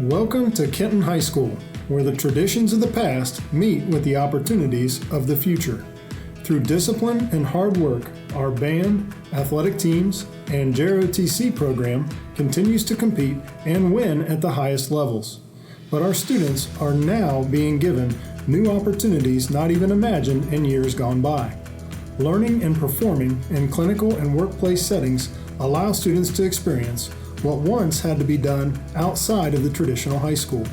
Welcome to Kenton High School, where the traditions of the past meet with the opportunities of the future. Through discipline and hard work, our band, athletic teams, and JROTC program continues to compete and win at the highest levels. But our students are now being given new opportunities not even imagined in years gone by. Learning and performing in clinical and workplace settings allow students to experience what once had to be done outside of the traditional high school.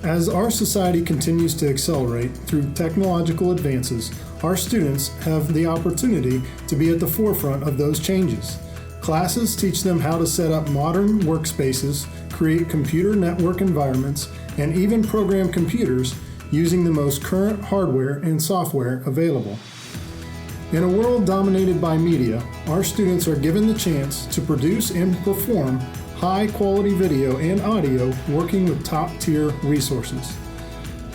As our society continues to accelerate through technological advances, our students have the opportunity to be at the forefront of those changes. Classes teach them how to set up modern workspaces, create computer network environments, and even program computers using the most current hardware and software available. In a world dominated by media, our students are given the chance to produce and perform high-quality video and audio working with top-tier resources.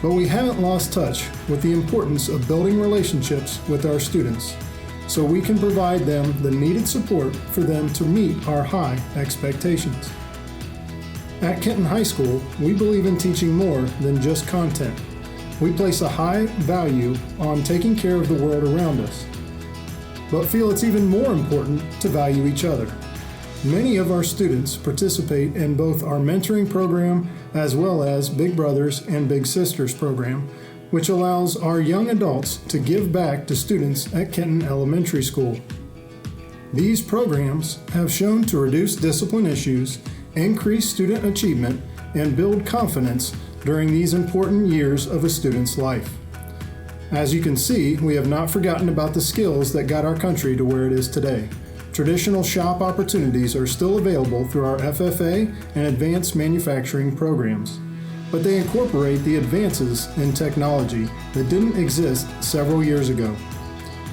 But we haven't lost touch with the importance of building relationships with our students, so we can provide them the needed support for them to meet our high expectations. At Kenton High School, we believe in teaching more than just content. We place a high value on taking care of the world around us, but feel it's even more important to value each other. Many of our students participate in both our mentoring program as well as Big Brothers and Big Sisters program, which allows our young adults to give back to students at Kenton Elementary School. These programs have shown to reduce discipline issues, increase student achievement, and build confidence during these important years of a student's life. As you can see, we have not forgotten about the skills that got our country to where it is today. Traditional shop opportunities are still available through our FFA and advanced manufacturing programs, but they incorporate the advances in technology that didn't exist several years ago.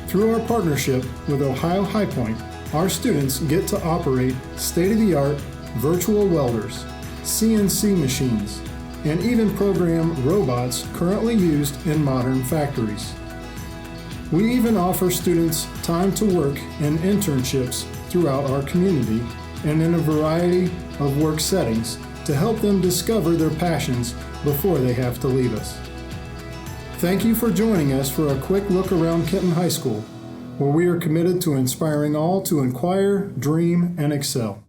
Through our partnership with Ohio High Point, our students get to operate state-of-the-art virtual welders, CNC machines, and even program robots currently used in modern factories. We even offer students time to work in internships throughout our community and in a variety of work settings to help them discover their passions before they have to leave us. Thank you for joining us for a quick look around Kenton High School, where we are committed to inspiring all to inquire, dream, and excel.